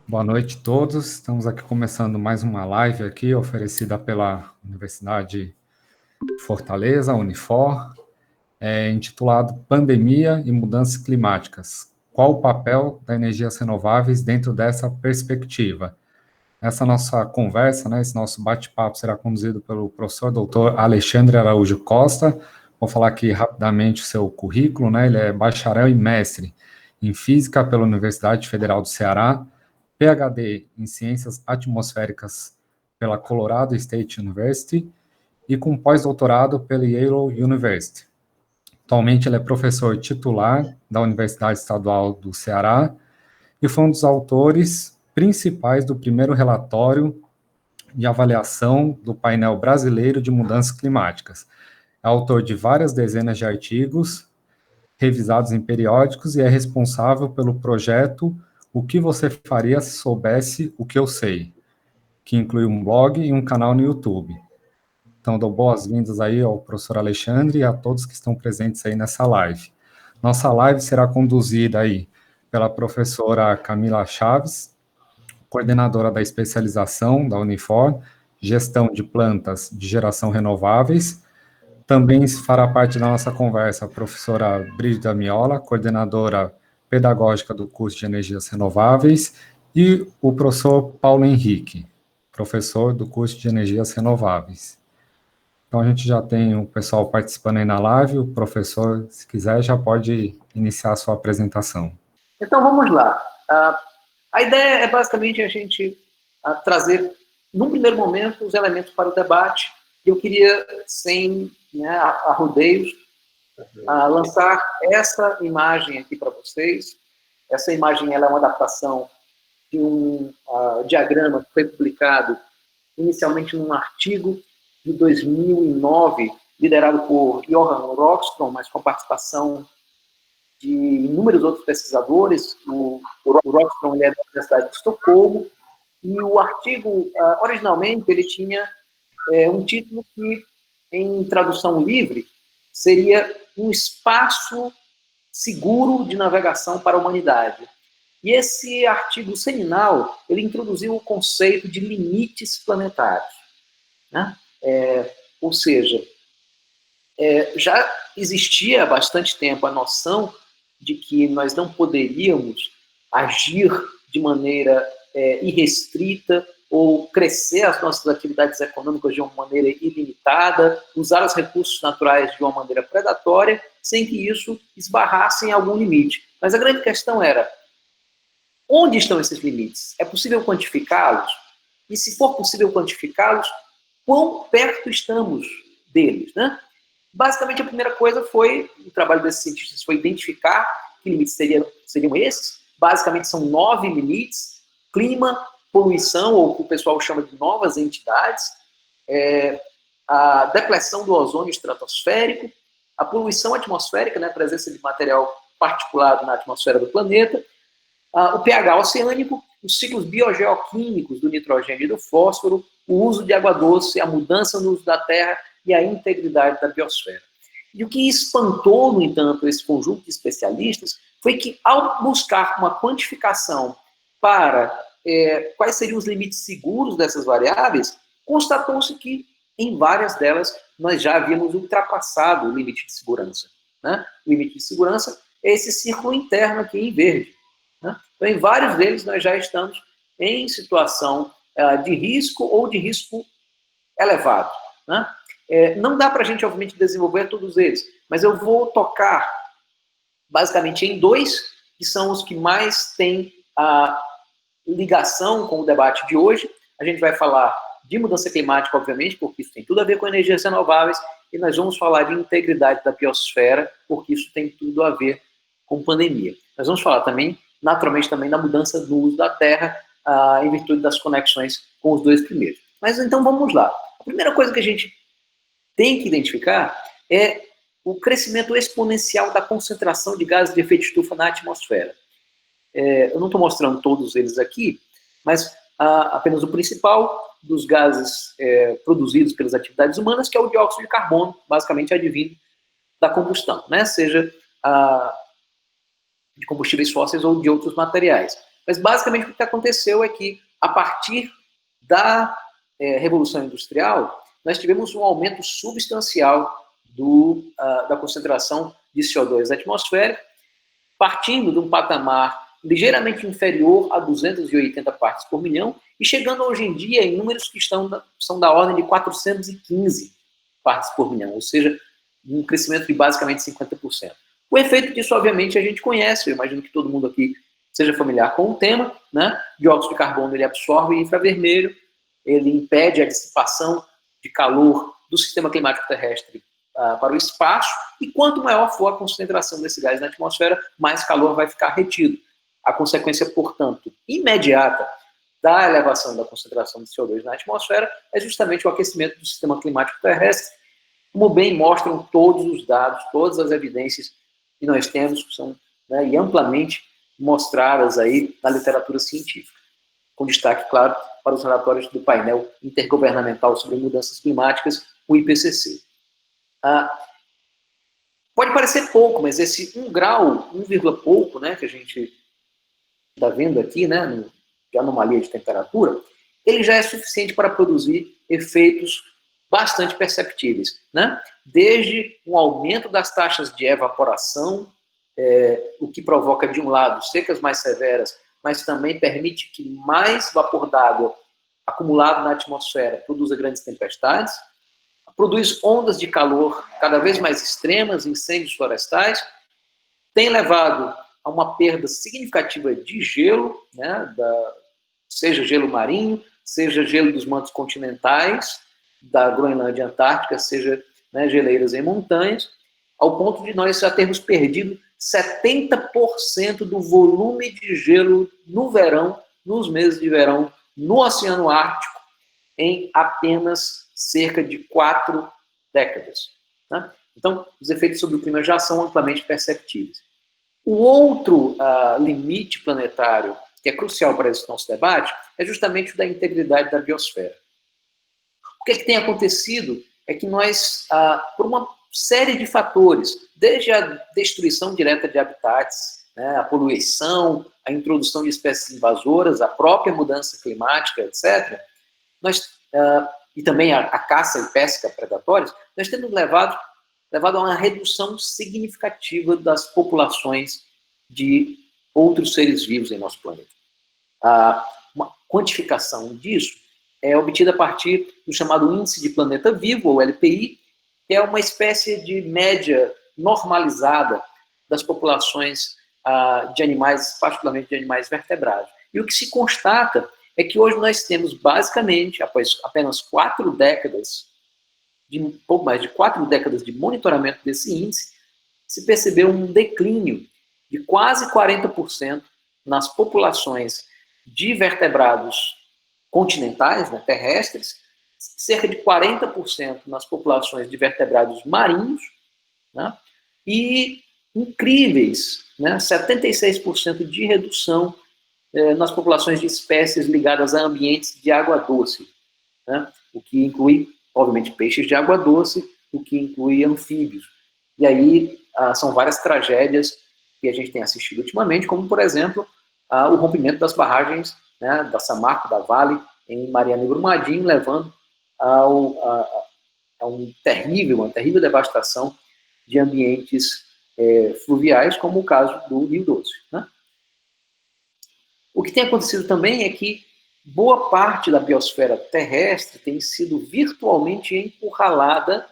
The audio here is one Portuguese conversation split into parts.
Boa noite a todos. Estamos aqui começando mais uma live aqui, oferecida pela Universidade de Fortaleza, Unifor, intitulado Pandemia e Mudanças Climáticas. Qual o papel das energias renováveis dentro dessa perspectiva? Essa nossa conversa, esse nosso bate-papo será conduzido pelo professor doutor Alexandre Araújo Costa. Vou falar aqui rapidamente o seu currículo, Ele é bacharel e mestre em Física pela Universidade Federal do Ceará, PhD em Ciências Atmosféricas pela Colorado State University e com pós-doutorado pela Yale University. Atualmente ele é professor titular da Universidade Estadual do Ceará e foi um dos autores principais do primeiro relatório de avaliação do painel brasileiro de mudanças climáticas. É autor de várias dezenas de artigos revisados em periódicos e é responsável pelo projeto O que você faria se soubesse o que eu sei, que inclui um blog e um canal no YouTube. Então, dou boas-vindas aí ao professor Alexandre e a todos que estão presentes aí nessa live. Nossa live será conduzida aí pela professora Camila Chaves, coordenadora da especialização da Unifor, Gestão de Plantas de Geração Renováveis. Também fará parte da nossa conversa a professora Brígida Miola, coordenadora pedagógica do curso de Energias Renováveis, e o professor Paulo Henrique, professor do curso de Energias Renováveis. Então, a gente já tem o pessoal participando aí na live, o professor, se quiser, já pode iniciar a sua apresentação. Então, vamos lá. A ideia é basicamente a gente trazer, num primeiro momento, os elementos para o debate. Eu queria, sem arrodeios, lançar essa imagem aqui para vocês. Essa imagem ela é uma adaptação de um diagrama que foi publicado inicialmente num artigo de 2009, liderado por Johan Rockström, mas com participação de inúmeros outros pesquisadores. O Rockström ele é da Universidade de Estocolmo, e o artigo, originalmente, ele tinha um título que, em tradução livre, seria um espaço seguro de navegação para a humanidade. E esse artigo seminal, ele introduziu o conceito de limites planetários. Ou seja, já existia há bastante tempo a noção de que nós não poderíamos agir de maneira irrestrita ou crescer as nossas atividades econômicas de uma maneira ilimitada, usar os recursos naturais de uma maneira predatória, sem que isso esbarrasse em algum limite. Mas a grande questão era, onde estão esses limites? É possível quantificá-los? E se for possível quantificá-los, quão perto estamos deles, Basicamente, a primeira coisa foi, o trabalho desses cientistas foi identificar que limites seriam esses. Basicamente, são 9 limites: clima, poluição, ou o que o pessoal chama de novas entidades, a depressão do ozônio estratosférico, a poluição atmosférica, a presença de material particulado na atmosfera do planeta, o pH oceânico, os ciclos biogeoquímicos do nitrogênio e do fósforo, o uso de água doce, a mudança no uso da terra e a integridade da biosfera. E o que espantou, no entanto, esse conjunto de especialistas foi que, ao buscar uma quantificação para quais seriam os limites seguros dessas variáveis, constatou-se que, em várias delas, nós já havíamos ultrapassado o limite de segurança. O limite de segurança é esse círculo interno aqui em verde. Então, em vários deles, nós já estamos em situação de risco ou de risco elevado. Não dá para a gente, obviamente, desenvolver todos eles, mas eu vou tocar basicamente em 2, que são os que mais têm a ligação com o debate de hoje. A gente vai falar de mudança climática, obviamente, porque isso tem tudo a ver com energias renováveis, e nós vamos falar de integridade da biosfera, porque isso tem tudo a ver com pandemia. Nós vamos falar também, naturalmente, também da mudança do uso da terra, em virtude das conexões com os 2 primeiros. Mas então vamos lá. A primeira coisa que a gente tem que identificar é o crescimento exponencial da concentração de gases de efeito estufa na atmosfera. Eu não estou mostrando todos eles aqui, mas apenas o principal dos gases produzidos pelas atividades humanas, que é o dióxido de carbono, basicamente advindo da combustão, seja de combustíveis fósseis ou de outros materiais. Mas, basicamente, o que aconteceu é que, a partir da Revolução Industrial, nós tivemos um aumento substancial da concentração de CO2 na atmosfera, partindo de um patamar ligeiramente inferior a 280 partes por milhão e chegando hoje em dia em números que são da ordem de 415 partes por milhão, ou seja, um crescimento de basicamente 50%. O efeito disso, obviamente, a gente conhece, eu imagino que todo mundo aqui seja familiar com o tema, né? Dióxido de carbono, ele absorve infravermelho, ele impede a dissipação de calor do sistema climático terrestre para o espaço, e quanto maior for a concentração desse gás na atmosfera, mais calor vai ficar retido. A consequência, portanto, imediata da elevação da concentração de CO2 na atmosfera é justamente o aquecimento do sistema climático terrestre, como bem mostram todos os dados, todas as evidências que nós temos, que são, né, e amplamente mostradas aí na literatura científica. Com destaque, claro, para os relatórios do painel intergovernamental sobre mudanças climáticas, o IPCC. Pode parecer pouco, mas esse 1 grau, 1, pouco, né, que a gente está vendo aqui, né, de anomalia de temperatura, ele já é suficiente para produzir efeitos bastante perceptíveis, né? Desde um aumento das taxas de evaporação, o que provoca, de um lado, secas mais severas, mas também permite que mais vapor d'água acumulado na atmosfera produza grandes tempestades, produz ondas de calor cada vez mais extremas, incêndios florestais, tem levado a uma perda significativa de gelo, né, seja gelo marinho, seja gelo dos mantos continentais, da Groenlândia e Antártica, seja, né, geleiras em montanhas, ao ponto de nós já termos perdido 70% do volume de gelo no verão, nos meses de verão, no Oceano Ártico, em apenas cerca de 4 décadas. Né? Então, os efeitos sobre o clima já são amplamente perceptíveis. O outro limite planetário, que é crucial para esse nosso debate, é justamente o da integridade da biosfera. O que tem acontecido é que nós, por uma série de fatores, desde a destruição direta de habitats, né, a poluição, a introdução de espécies invasoras, a própria mudança climática, etc., e também a caça e pesca predatórias, nós temos levado a uma redução significativa das populações de outros seres vivos em nosso planeta. Uma quantificação disso é obtida a partir do chamado Índice de Planeta Vivo, ou LPI, que é uma espécie de média normalizada das populações de animais, particularmente de animais vertebrados. E o que se constata é que hoje nós temos, basicamente, após apenas 4 décadas, pouco mais de 4 décadas de monitoramento desse índice, se percebeu um declínio de quase 40% nas populações de vertebrados continentais, né, terrestres, cerca de 40% nas populações de vertebrados marinhos, né, e incríveis, né, 76% de redução nas populações de espécies ligadas a ambientes de água doce, né, o que inclui, obviamente, peixes de água doce, o que inclui anfíbios. E aí são várias tragédias que a gente tem assistido ultimamente, como, por exemplo, o rompimento das barragens, né, da Samarco, da Vale, em Mariana e Brumadinho, levando a uma terrível devastação de ambientes fluviais, como o caso do Rio Doce. Né? O que tem acontecido também é que boa parte da biosfera terrestre tem sido virtualmente encurralada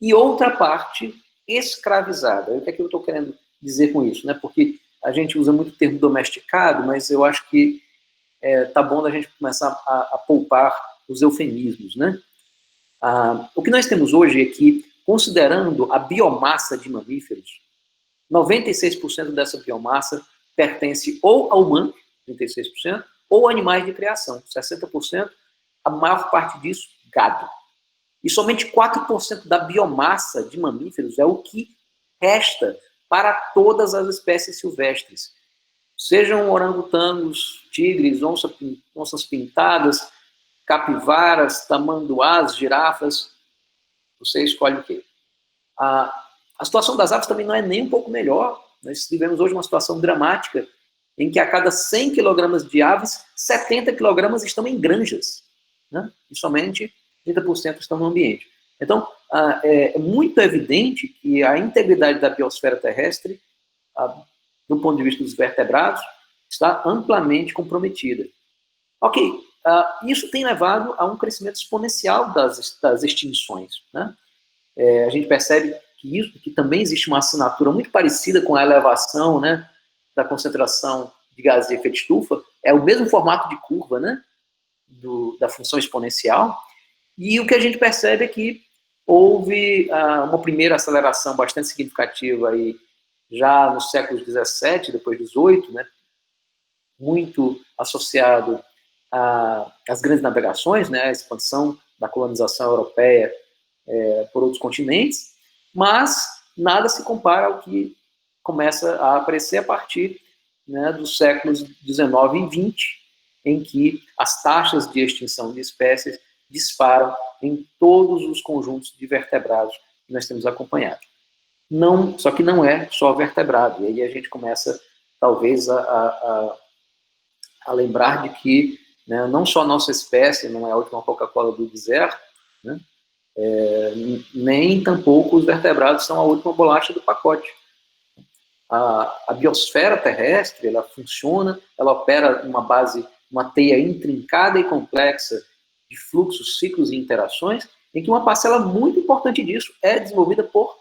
e outra parte escravizada. O que é que eu estou querendo dizer com isso? Né? Porque a gente usa muito o termo domesticado, mas eu acho que tá bom da gente começar a poupar os eufemismos. Né? O que nós temos hoje é que, considerando a biomassa de mamíferos, 96% dessa biomassa pertence ou ao humano, 36%, ou animais de criação, 60%, a maior parte disso, gado. E somente 4% da biomassa de mamíferos é o que resta para todas as espécies silvestres. Sejam orangotangos, tigres, onças pintadas, capivaras, tamanduás, girafas, você escolhe o quê? A situação das aves também não é nem um pouco melhor. Nós vivemos hoje uma situação dramática em que a cada 100 quilogramas de aves, 70 quilogramas estão em granjas, né? E somente 30% estão no ambiente. Então, é muito evidente que a integridade da biosfera terrestre, do ponto de vista dos vertebrados, está amplamente comprometida. Ok, isso tem levado a um crescimento exponencial das extinções, né? A gente percebe que também existe uma assinatura muito parecida com a elevação, né, da concentração de gases de efeito estufa, é o mesmo formato de curva, né, da função exponencial, e o que a gente percebe é que houve uma primeira aceleração bastante significativa aí, já nos séculos 17, depois 18, né, muito associado às grandes navegações, né, a expansão da colonização europeia por outros continentes, mas nada se compara ao que começa a aparecer a partir, né, dos séculos 19 e 20, em que as taxas de extinção de espécies disparam em todos os conjuntos de vertebrados que nós temos acompanhado. Só que não é só vertebrado, e aí a gente começa, talvez, a lembrar de que, né, não só a nossa espécie não é a última Coca-Cola do deserto, né, nem tampouco os vertebrados são a última bolacha do pacote. A biosfera terrestre, ela funciona, ela opera uma teia intrincada e complexa de fluxos, ciclos e interações, em que uma parcela muito importante disso é desenvolvida por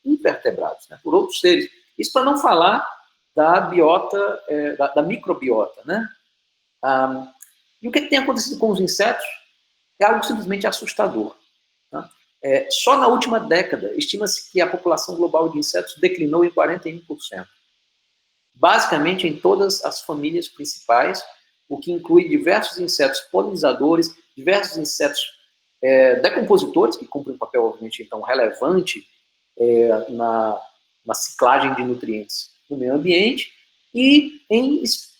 invertebrados, né, por outros seres. Isso para não falar da biota, da microbiota, né? E o que tem acontecido com os insetos é algo simplesmente assustador. Tá? Só na última década, estima-se que a população global de insetos declinou em 41%. Basicamente em todas as famílias principais, o que inclui diversos insetos polinizadores, diversos insetos decompositores, que cumprem um papel, obviamente, então, relevante na ciclagem de nutrientes no meio ambiente, e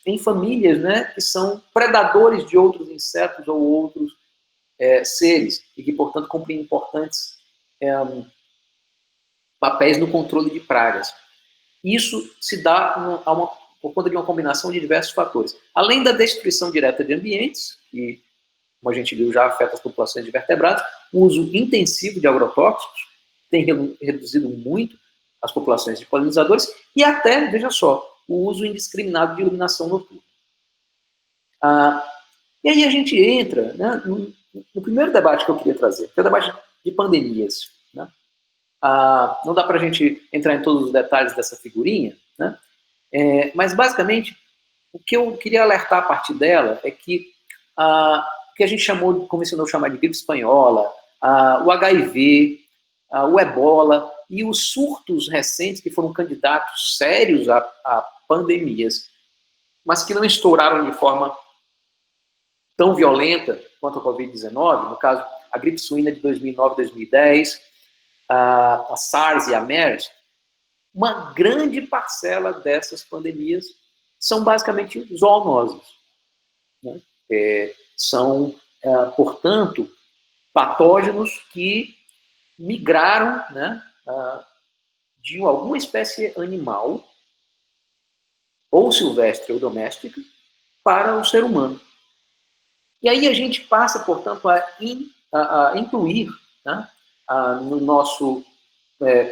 em famílias, né, que são predadores de outros insetos ou outros seres, e que, portanto, cumprem importantes papéis no controle de pragas. Isso se dá por conta de uma combinação de diversos fatores. Além da destruição direta de ambientes, que, como a gente viu, já afeta as populações de vertebrados, o uso intensivo de agrotóxicos tem reduzido muito as populações de polinizadores, e até, veja só, o uso indiscriminado de iluminação noturna. E aí a gente entra, né, no primeiro debate que eu queria trazer, que é o debate de pandemias. Né? Não dá para a gente entrar em todos os detalhes dessa figurinha, né? Mas, basicamente, o que eu queria alertar a partir dela é que o que a gente convencionou chamar de gripe espanhola, o HIV, o ebola e os surtos recentes que foram candidatos sérios a pandemias, mas que não estouraram de forma tão violenta quanto a Covid-19, no caso, a gripe suína de 2009 2010, a SARS e a MERS, uma grande parcela dessas pandemias são basicamente zoonoses. Né? São, portanto, patógenos que migraram, né, de alguma espécie animal, ou silvestre ou doméstica, para o ser humano. E aí a gente passa, portanto, a incluir, né, no nosso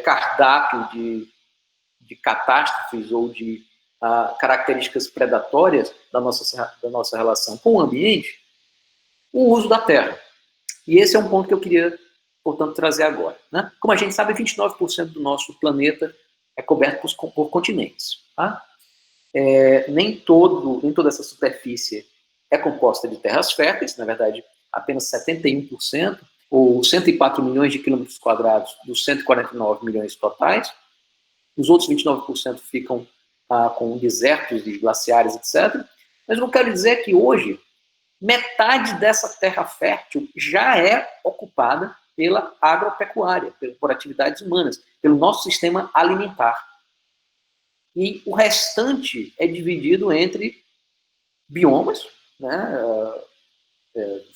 cardápio de catástrofes ou de características predatórias da nossa relação com o ambiente, o uso da terra. E esse é um ponto que eu queria, portanto, trazer agora. Né? Como a gente sabe, 29% do nosso planeta é coberto por continentes. Tá? Nem toda essa superfície é composta de terras férteis, na verdade, apenas 71%, ou 104 milhões de quilômetros quadrados dos 149 milhões totais. Os outros 29% ficam com desertos de glaciares, etc. Mas eu quero dizer que hoje, metade dessa terra fértil já é ocupada pela agropecuária, por atividades humanas, pelo nosso sistema alimentar. E o restante é dividido entre biomas, né,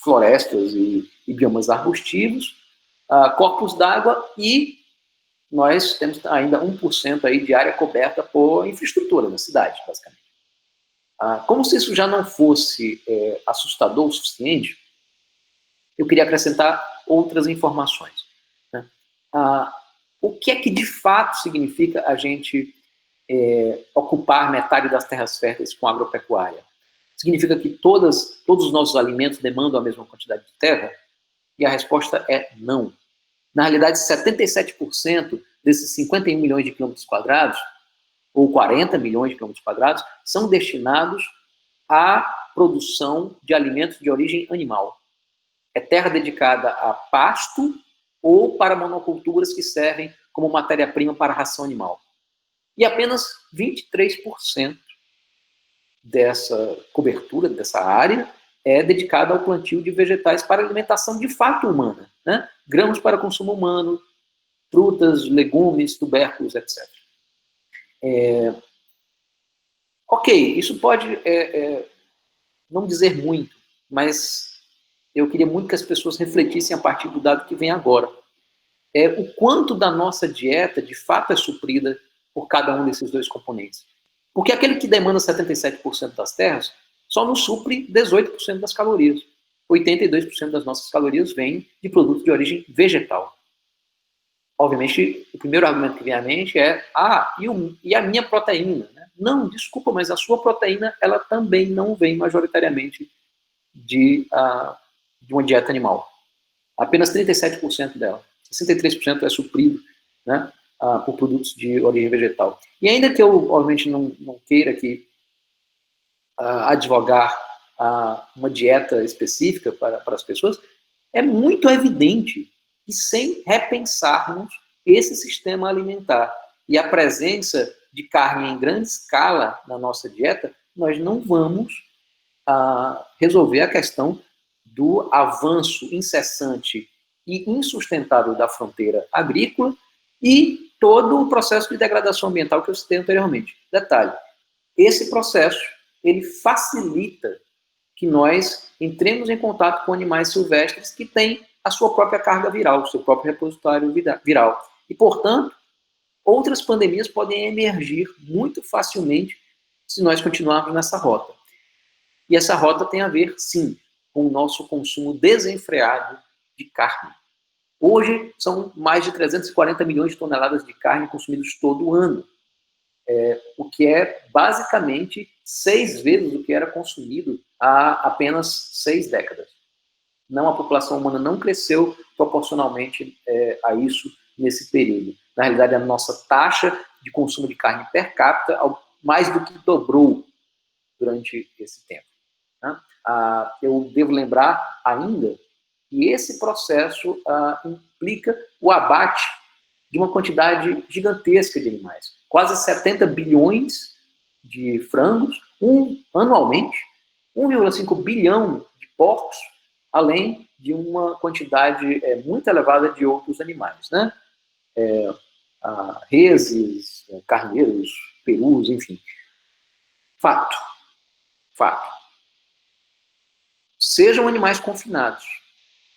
florestas e biomas arbustivos, corpos d'água, e nós temos ainda 1% aí de área coberta por infraestrutura na cidade, basicamente. Como se isso já não fosse assustador o suficiente, eu queria acrescentar outras informações. Né? O que é que de fato significa a gente ocupar metade das terras férteis com agropecuária? Significa que todos os nossos alimentos demandam a mesma quantidade de terra? E a resposta é não. Na realidade, 77% desses 51 milhões de quilômetros quadrados, ou 40 milhões de quilômetros quadrados, são destinados à produção de alimentos de origem animal. É terra dedicada a pasto ou para monoculturas que servem como matéria-prima para a ração animal. E apenas 23% dessa cobertura, dessa área, é dedicada ao plantio de vegetais para alimentação de fato humana, né? Grãos para consumo humano, frutas, legumes, tubérculos, etc. Ok, isso pode não dizer muito, mas eu queria muito que as pessoas refletissem a partir do dado que vem agora. O quanto da nossa dieta, de fato, é suprida por cada um desses dois componentes. Porque aquele que demanda 77% das terras só nos supre 18% das calorias. 82% das nossas calorias vêm de produtos de origem vegetal. Obviamente, o primeiro argumento que vem à mente é e a minha proteína? Né? Não, desculpa, mas a sua proteína ela também não vem majoritariamente de uma dieta animal. Apenas 37% dela. 63% é suprido, né, por produtos de origem vegetal. E ainda que eu, obviamente, não queira aqui advogar uma dieta específica para as pessoas, é muito evidente que sem repensarmos esse sistema alimentar e a presença de carne em grande escala na nossa dieta, nós não vamos resolver a questão do avanço incessante e insustentável da fronteira agrícola e todo o processo de degradação ambiental que eu citei anteriormente. Detalhe, esse processo, ele facilita que nós entremos em contato com animais silvestres que têm a sua própria carga viral, o seu próprio repositório viral. E, portanto, outras pandemias podem emergir muito facilmente se nós continuarmos nessa rota. E essa rota tem a ver, sim, com o nosso consumo desenfreado de carne. Hoje, são mais de 340 milhões de toneladas de carne consumidas todo ano, o que é basicamente 6 vezes o que era consumido há apenas 6 décadas. Não, a população humana não cresceu proporcionalmente a isso nesse período. Na realidade, a nossa taxa de consumo de carne per capita mais do que dobrou durante esse tempo. Né? Eu devo lembrar ainda que esse processo implica o abate de uma quantidade gigantesca de animais. Quase 70 bilhões de frangos anualmente, 1,5 bilhão de porcos, além de uma quantidade muito elevada de outros animais, né? Reses, carneiros, perus, enfim. Fato. Sejam animais confinados,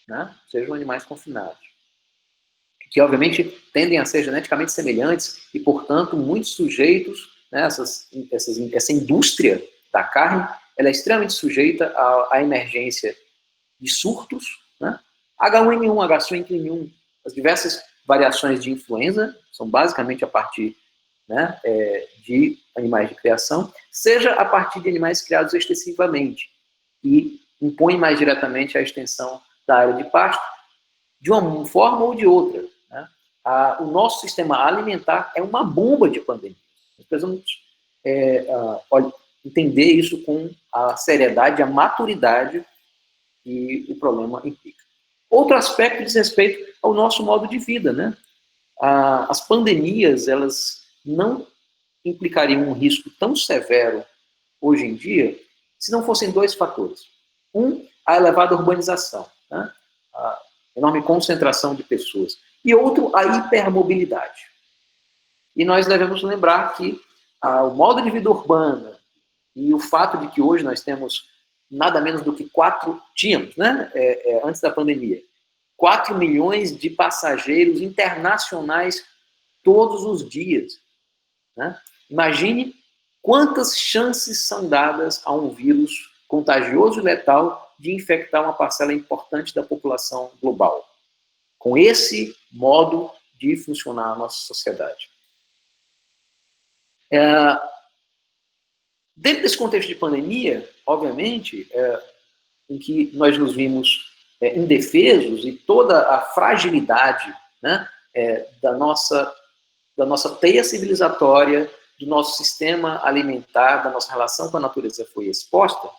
né? Sejam animais confinados, que obviamente tendem a ser geneticamente semelhantes e, portanto, muito sujeitos, né, essa indústria da carne, ela é extremamente sujeita à emergência de surtos, né? H1N1, H5N1, as diversas variações de influenza, são basicamente a partir, né, de animais de criação, seja a partir de animais criados extensivamente, e impõe mais diretamente a extensão da área de pasto, de uma forma ou de outra. Né? O nosso sistema alimentar é uma bomba de pandemia. Nós precisamos entender isso com a seriedade, a maturidade que o problema implica. Outro aspecto diz respeito ao nosso modo de vida. Né? As pandemias, elas não implicariam um risco tão severo hoje em dia se não fossem 2 fatores. A elevada urbanização, né? A enorme concentração de pessoas. E outro, a hipermobilidade. E nós devemos lembrar que o modo de vida urbana e o fato de que hoje nós temos nada menos do que tínhamos, né? Antes da pandemia, 4 milhões de passageiros internacionais todos os dias. Né? Imagine quantas chances são dadas a um vírus contagioso e letal de infectar uma parcela importante da população global? Com esse modo de funcionar a nossa sociedade. Dentro desse contexto de pandemia, obviamente, em que nós nos vimos indefesos e toda a fragilidade, né, da nossa teia civilizatória, do nosso sistema alimentar, da nossa relação com a natureza foi exposta,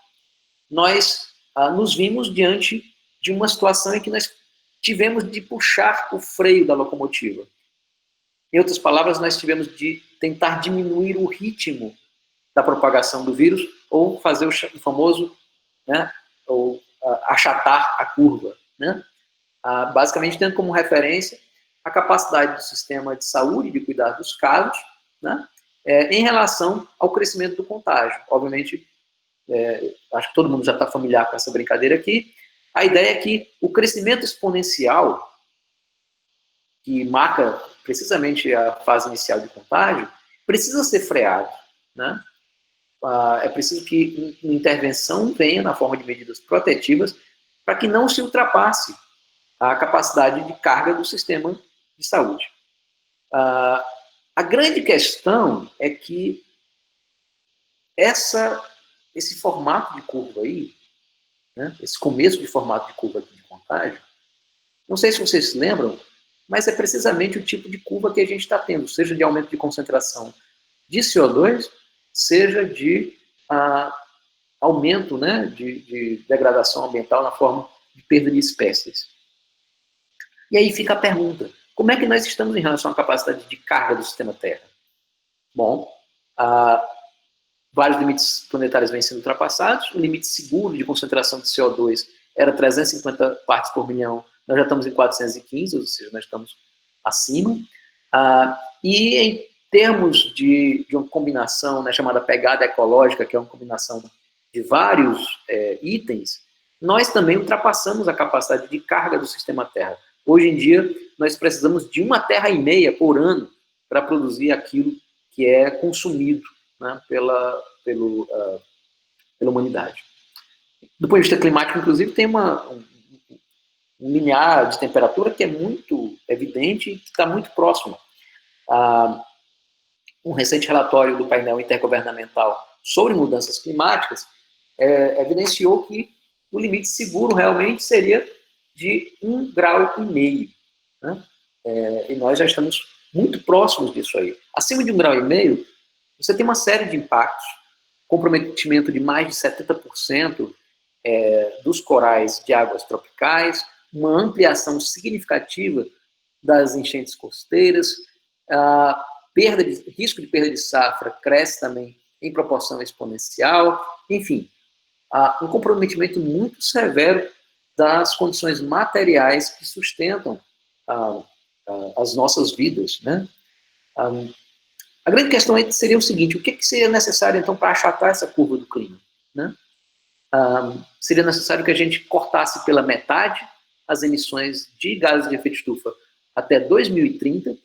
nós nos vimos diante de uma situação em que nós tivemos de puxar o freio da locomotiva. Em outras palavras, nós tivemos de tentar diminuir o ritmo da propagação do vírus ou fazer o famoso, né, ou achatar a curva, né? Basicamente tendo como referência a capacidade do sistema de saúde de cuidar dos casos, né, em relação ao crescimento do contágio. Obviamente, acho que todo mundo já está familiar com essa brincadeira aqui. A ideia é que o crescimento exponencial, que marca precisamente a fase inicial de contágio, precisa ser freado, né? É preciso que uma intervenção venha na forma de medidas protetivas para que não se ultrapasse a capacidade de carga do sistema de saúde. A grande questão é que esse formato de curva aí, né, esse começo de formato de curva de contágio, não sei se vocês se lembram, mas é precisamente o tipo de curva que a gente está tendo, seja de aumento de concentração de CO2, seja de aumento, né, de degradação ambiental na forma de perda de espécies. E aí fica a pergunta, como é que nós estamos em relação à capacidade de carga do sistema Terra? Bom, vários limites planetários vêm sendo ultrapassados, o limite seguro de concentração de CO2 era 350 partes por milhão, nós já estamos em 415, ou seja, nós estamos acima. E em termos de uma combinação, né, chamada pegada ecológica, que é uma combinação de vários itens, nós também ultrapassamos a capacidade de carga do sistema Terra. Hoje em dia, nós precisamos de 1,5 terra por ano para produzir aquilo que é consumido, né, pela humanidade. Do ponto de vista climático, inclusive, tem um linear de temperatura que é muito evidente e que está muito próximo. Um recente relatório do painel intergovernamental sobre mudanças climáticas evidenciou que o limite seguro realmente seria de 1,5 grau. Né? E nós já estamos muito próximos disso aí. Acima de 1,5 grau, você tem uma série de impactos, comprometimento de mais de 70% dos corais de águas tropicais, uma ampliação significativa das enchentes costeiras, risco de perda de safra cresce também em proporção exponencial, enfim, um comprometimento muito severo das condições materiais que sustentam as nossas vidas, né? A grande questão aí seria o seguinte, o que seria necessário, então, para achatar essa curva do clima? Né? Seria necessário que a gente cortasse pela metade as emissões de gases de efeito estufa até 2030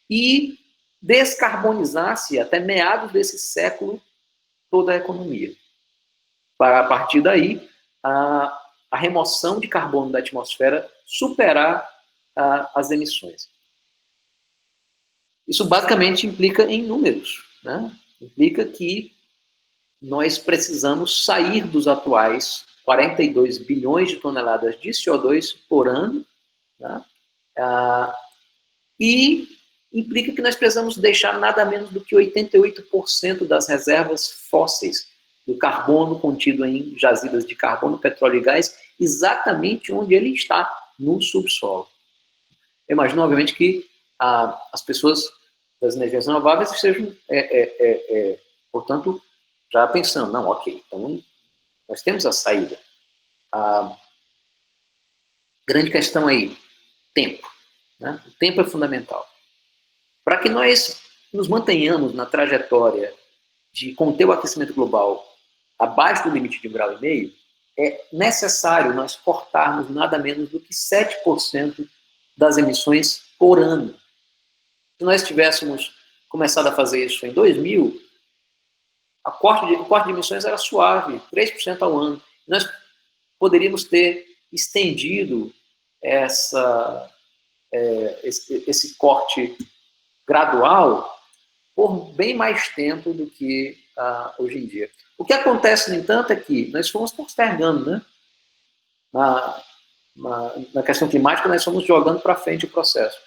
e descarbonizasse até meados desse século toda a economia. Para, a partir daí, a remoção de carbono da atmosfera superar as emissões. Isso basicamente implica em números, né? Implica que nós precisamos sair dos atuais 42 bilhões de toneladas de CO2 por ano, né? E implica que nós precisamos deixar nada menos do que 88% das reservas fósseis do carbono contido em jazidas de carbono, petróleo e gás, exatamente onde ele está, no subsolo. Eu imagino, obviamente, que as pessoas das energias renováveis estejam, portanto, já pensando, não, ok, então nós temos a saída. A grande questão aí, tempo. Né? O tempo é fundamental. Para que nós nos mantenhamos na trajetória de conter o aquecimento global abaixo do limite de 1,5 grau, é necessário nós cortarmos nada menos do que 7% das emissões por ano. Se nós tivéssemos começado a fazer isso em 2000, o corte de emissões era suave, 3% ao ano. Nós poderíamos ter estendido esse corte gradual por bem mais tempo do que hoje em dia. O que acontece, no entanto, é que nós fomos postergando, né? Na questão climática, nós fomos jogando para frente o processo.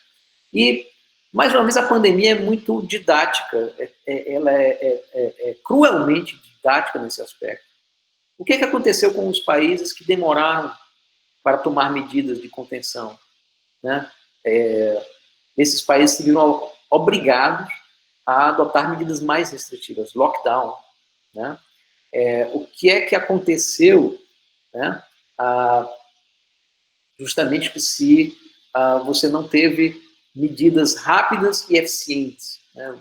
E, mais uma vez, a pandemia é muito didática, ela é cruelmente didática nesse aspecto. O que aconteceu com os países que demoraram para tomar medidas de contenção, né? Esses países se viram obrigados a adotar medidas mais restritivas, lockdown, né? O que é que aconteceu, né? Justamente se você não teve medidas rápidas e eficientes, né?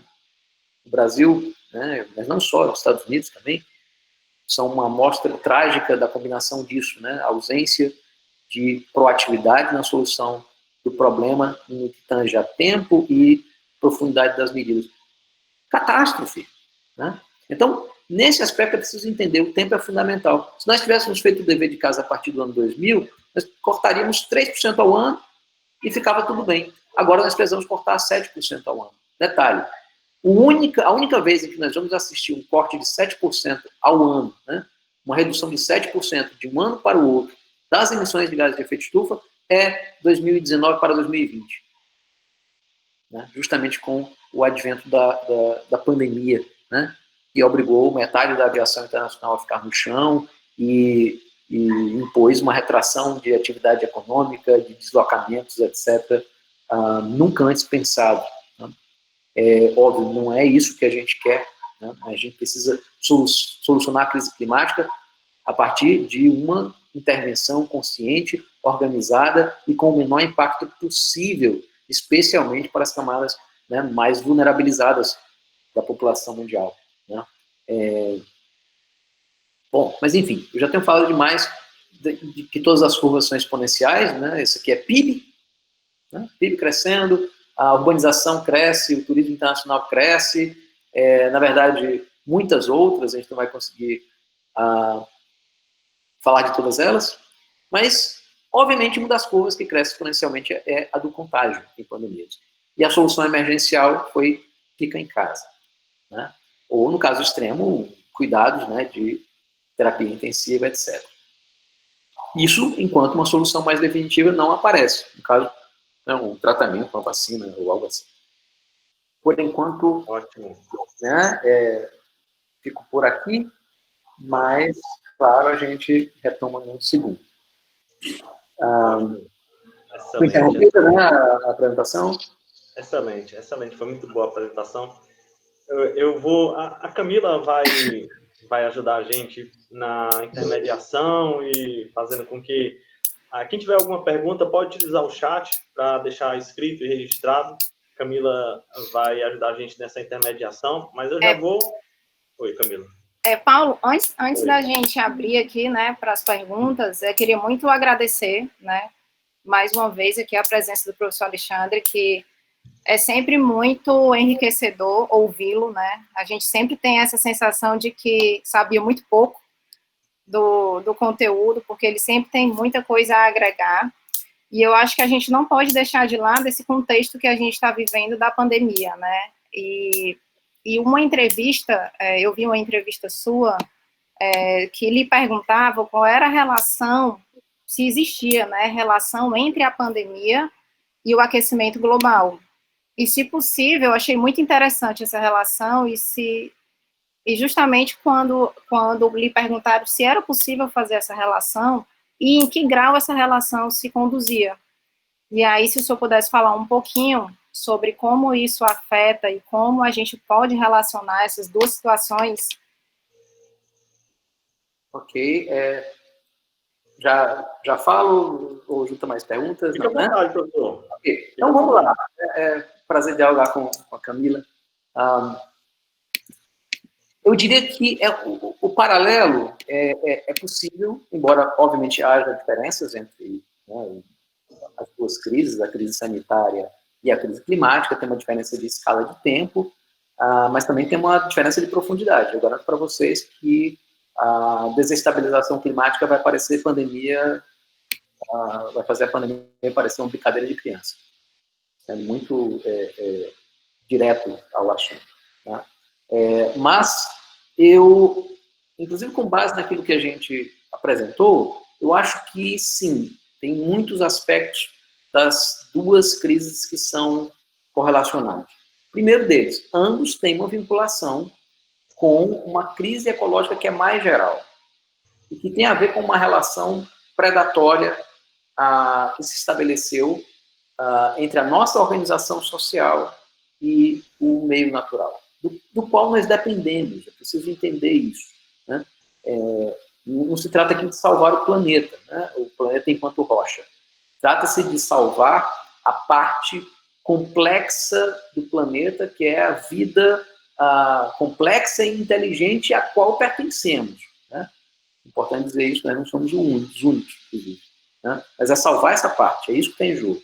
O Brasil, né, mas não só, os Estados Unidos também, são uma amostra trágica da combinação disso, né? A ausência de proatividade na solução do problema no que tange a tempo e profundidade das medidas. Catástrofe, né? Então, nesse aspecto é preciso entender, o tempo é fundamental. Se nós tivéssemos feito o dever de casa a partir do ano 2000, nós cortaríamos 3% ao ano e ficava tudo bem. Agora nós precisamos cortar 7% ao ano. Detalhe, a única vez em que nós vamos assistir um corte de 7% ao ano, né, uma redução de 7% de um ano para o outro das emissões de gases de efeito estufa, é 2019 para 2020. Né, justamente com o advento da pandemia, né, que obrigou metade da aviação internacional a ficar no chão e impôs uma retração de atividade econômica, de deslocamentos, etc., nunca antes pensado. Né. Óbvio, não é isso que a gente quer, né. A gente precisa solucionar a crise climática a partir de uma intervenção consciente, organizada e com o menor impacto possível, especialmente para as camadas, né, mais vulnerabilizadas da população mundial. Né. Bom, mas enfim, eu já tenho falado demais de que todas as curvas são exponenciais, né? Esse aqui é PIB, né? PIB crescendo, a urbanização cresce, o turismo internacional cresce, na verdade, muitas outras, a gente não vai conseguir falar de todas elas, mas, obviamente, uma das curvas que cresce exponencialmente é a do contágio em pandemias. E a solução emergencial foi fica em casa, né? Ou, no caso extremo, cuidados, né, de terapia intensiva, etc. Isso enquanto uma solução mais definitiva não aparece. No caso, né, um tratamento, uma vacina ou algo assim. Por enquanto, ótimo, né, fico por aqui, mas, claro, a gente retoma num segundo. Foi interrompida, né, a apresentação? Excelente, excelente. Foi muito boa a apresentação. Eu vou... A Camila vai ajudar a gente na intermediação e fazendo com que quem tiver alguma pergunta pode utilizar o chat para deixar escrito e registrado. Camila vai ajudar a gente nessa intermediação, mas eu já vou... Oi, Camila. Paulo, antes da gente abrir aqui, né, para as perguntas, eu queria muito agradecer, né, mais uma vez aqui a presença do professor Alexandre, que é sempre muito enriquecedor ouvi-lo, né? A gente sempre tem essa sensação de que sabia muito pouco do conteúdo, porque ele sempre tem muita coisa a agregar, e eu acho que a gente não pode deixar de lado esse contexto que a gente está vivendo da pandemia, né? E uma entrevista, eu vi uma entrevista sua, que lhe perguntava qual era a relação, se existia, né, relação entre a pandemia e o aquecimento global. E, se possível, eu achei muito interessante essa relação, e justamente quando lhe perguntaram se era possível fazer essa relação e em que grau essa relação se conduzia. E aí, se o senhor pudesse falar um pouquinho sobre como isso afeta e como a gente pode relacionar essas duas situações. Ok. Já falo ou junta mais perguntas? Fica à vontade, professor. Okay. Então, vamos lá. Prazer dialogar com a Camila. Eu diria que o paralelo é possível, embora, obviamente, haja diferenças entre, né, as duas crises, a crise sanitária e a crise climática, tem uma diferença de escala de tempo, mas também tem uma diferença de profundidade. Eu garanto para vocês que a desestabilização climática vai parecer pandemia, vai fazer a pandemia parecer uma brincadeira de criança. É muito direto ao assunto. Tá? Mas eu, inclusive com base naquilo que a gente apresentou, eu acho que sim, tem muitos aspectos das duas crises que são correlacionados. Primeiro deles, ambos têm uma vinculação com uma crise ecológica que é mais geral e que tem a ver com uma relação predatória que se estabeleceu entre a nossa organização social e o meio natural, do qual nós dependemos. É preciso entender isso. Né? Não se trata aqui de salvar o planeta enquanto rocha. Trata-se de salvar a parte complexa do planeta, que é a vida complexa e inteligente a qual pertencemos. Né? Importante dizer isso, nós não somos os únicos, né? Mas é salvar essa parte, é isso que tem em jogo.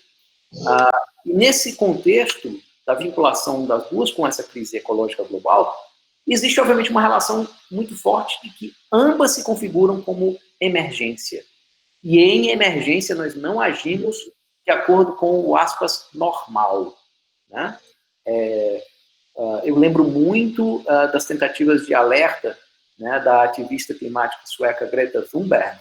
E nesse contexto da vinculação das duas com essa crise ecológica global, existe, obviamente, uma relação muito forte de que ambas se configuram como emergência. E em emergência nós não agimos de acordo com o, aspas, normal. Né? Eu lembro muito das tentativas de alerta, né, da ativista climática sueca Greta Thunberg,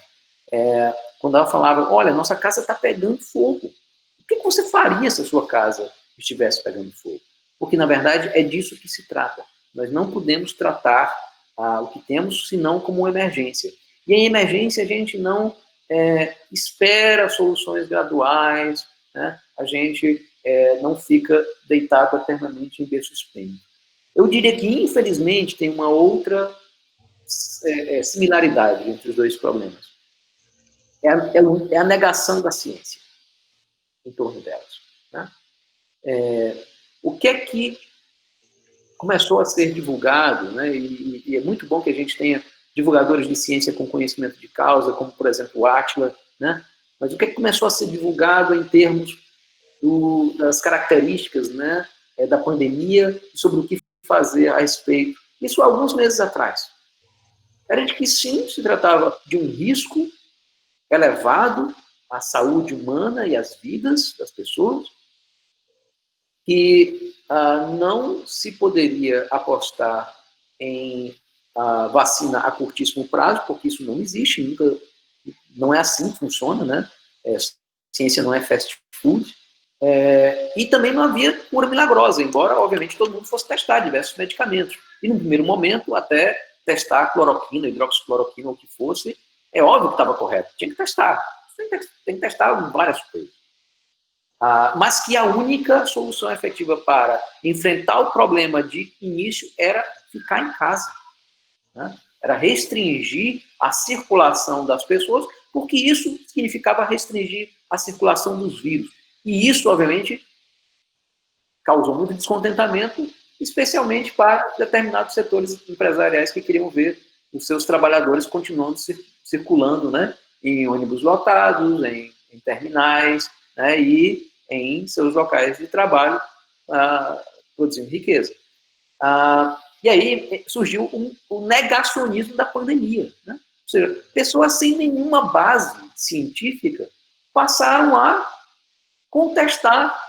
quando ela falava, olha, nossa casa está pegando fogo. O que você faria se a sua casa estivesse pegando fogo? Porque, na verdade, é disso que se trata. Nós não podemos tratar o que temos, senão como uma emergência. E em emergência a gente não espera soluções graduais, né? A gente não fica deitado eternamente em berço esplêndido. Eu diria que, infelizmente, tem uma outra similaridade entre os dois problemas. É a negação da ciência em torno delas. Né? O que é que começou a ser divulgado, né? E é muito bom que a gente tenha divulgadores de ciência com conhecimento de causa, como, por exemplo, o Átila, né? Mas o que é que começou a ser divulgado em termos das características, né, da pandemia e sobre o que fazer a respeito? Isso há alguns meses atrás. Era de que, sim, se tratava de um risco elevado à saúde humana e às vidas das pessoas, que não se poderia apostar em vacina a curtíssimo prazo, porque isso não existe, não é assim que funciona, né? Ciência não é fast food. E também não havia cura milagrosa, embora, obviamente, todo mundo fosse testar diversos medicamentos. E, no primeiro momento, até testar cloroquina, hidroxicloroquina, ou o que fosse, é óbvio que estava correto. Tinha que testar. Tem que testar várias coisas. Mas que a única solução efetiva para enfrentar o problema de início era ficar em casa. Né? Era restringir a circulação das pessoas, porque isso significava restringir a circulação dos vírus. E isso, obviamente, causou muito descontentamento, especialmente para determinados setores empresariais que queriam ver os seus trabalhadores continuando circulando, né, em ônibus lotados, em terminais, né, e em seus locais de trabalho, produzindo riqueza. E aí surgiu o negacionismo da pandemia. Né? Ou seja, pessoas sem nenhuma base científica passaram a contestar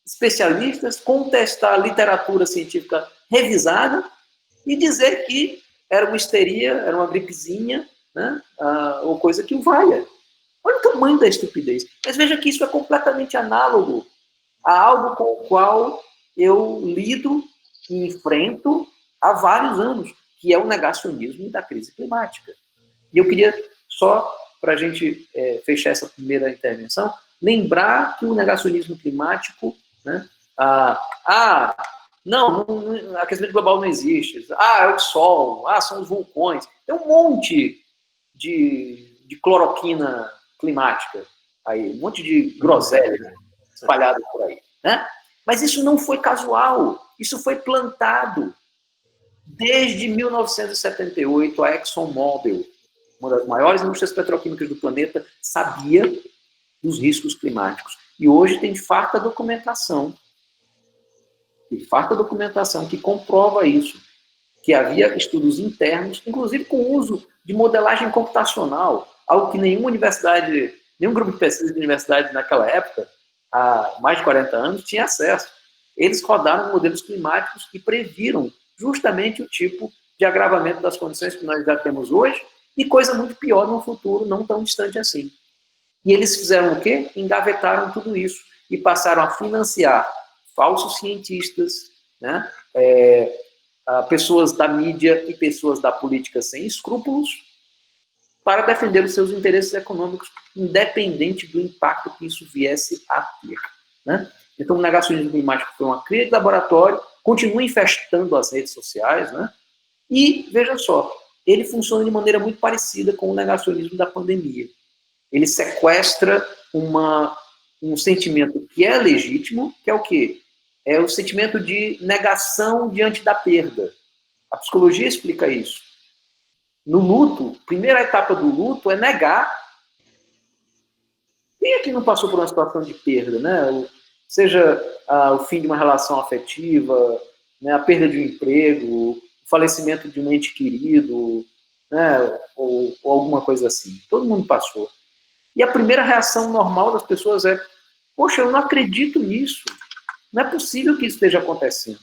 especialistas, contestar literatura científica revisada e dizer que era uma histeria, era uma gripezinha, né? Ou coisa que o valha. Olha o tamanho da estupidez. Mas veja que isso é completamente análogo a algo com o qual eu lido e enfrento há vários anos, que é o negacionismo da crise climática. E eu queria, só para a gente fechar essa primeira intervenção, lembrar que o negacionismo climático, né, não, aquecimento global não existe, é o sol, são os vulcões, tem um monte de cloroquina climática aí, um monte de groselha espalhada por aí, né? Mas isso não foi casual, isso foi plantado. Desde 1978, a ExxonMobil, uma das maiores indústrias petroquímicas do planeta, sabia dos riscos climáticos. E hoje tem farta documentação e farta documentação que comprova isso, que havia estudos internos, inclusive com o uso de modelagem computacional, algo que nenhuma universidade, nenhum grupo de pesquisa de universidade naquela época, há mais de 40 anos, tinha acesso. Eles rodaram modelos climáticos e previram justamente o tipo de agravamento das condições que nós já temos hoje e coisa muito pior no futuro, não tão distante assim. E eles fizeram o quê? Engavetaram tudo isso e passaram a financiar falsos cientistas, né? Pessoas da mídia e pessoas da política sem escrúpulos para defender os seus interesses econômicos, independente do impacto que isso viesse a ter, né? Então, o negacionismo climático foi uma cria de laboratório, continua infestando as redes sociais, né? E, veja só, ele funciona de maneira muito parecida com o negacionismo da pandemia. Ele sequestra um sentimento que é legítimo, que é o quê? É o sentimento de negação diante da perda. A psicologia explica isso. No luto, a primeira etapa do luto é negar. Quem aqui não passou por uma situação de perda, né? Seja o fim de uma relação afetiva, né? A perda de um emprego, o falecimento de um ente querido, né? Ou alguma coisa assim. Todo mundo passou. E a primeira reação normal das pessoas é: poxa, eu não acredito nisso. Não é possível que isso esteja acontecendo.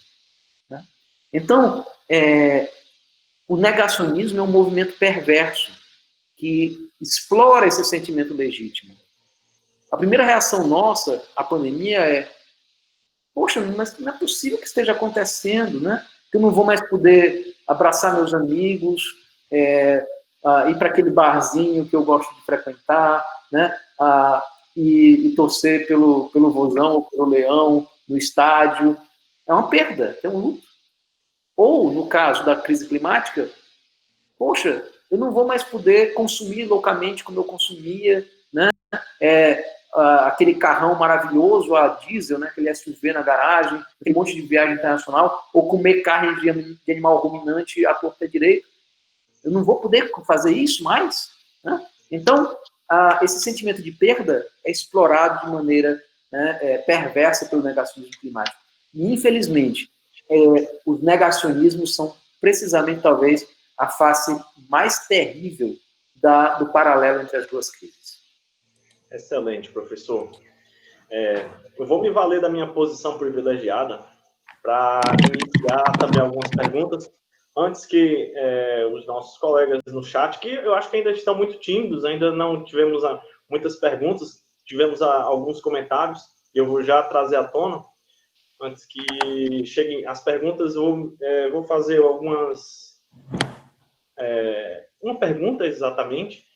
Né? Então, o negacionismo é um movimento perverso que explora esse sentimento legítimo. A primeira reação nossa à pandemia é: poxa, mas não é possível que esteja acontecendo, né? Que eu não vou mais poder abraçar meus amigos, ir para aquele barzinho que eu gosto de frequentar, né? E torcer pelo Vozão ou pelo Leão no estádio. É uma perda, é um luto. Ou, no caso da crise climática, poxa, eu não vou mais poder consumir loucamente como eu consumia, né? Aquele carrão maravilhoso a diesel, né? Aquele SUV na garagem, aquele monte de viagem internacional, ou comer carne de animal ruminante à torta direita. Eu não vou poder fazer isso mais, né? Então, esse sentimento de perda é explorado de maneira, né, perversa pelo negacionismo climático. E, infelizmente, os negacionismos são precisamente, talvez, a face mais terrível do paralelo entre as duas crises. Excelente, professor. Eu vou me valer da minha posição privilegiada para iniciar também algumas perguntas, antes que os nossos colegas no chat, que eu acho que ainda estão muito tímidos, ainda não tivemos muitas perguntas, tivemos alguns comentários, e eu vou já trazer à tona. Antes que cheguem as perguntas, eu vou fazer uma pergunta exatamente.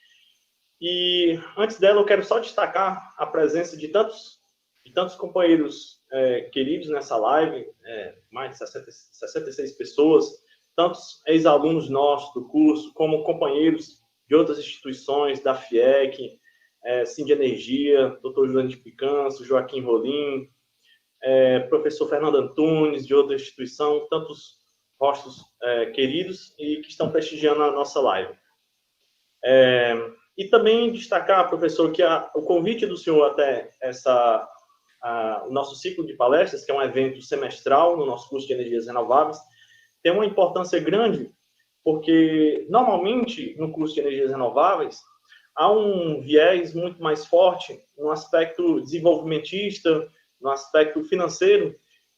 E antes dela, eu quero só destacar a presença de tantos companheiros queridos nessa live, mais de 66 pessoas, tantos ex-alunos nossos do curso, como companheiros de outras instituições, da FIEC, Sindenergia, Dr. José de Picanço, Joaquim Rolim, professor Fernando Antunes, de outra instituição, tantos rostos queridos e que estão prestigiando a nossa live. E também destacar, professor, que o convite do senhor até o nosso ciclo de palestras, que é um evento semestral no nosso curso de Energias Renováveis, tem uma importância grande, porque normalmente no curso de Energias Renováveis há um viés muito mais forte no aspecto desenvolvimentista, no aspecto financeiro,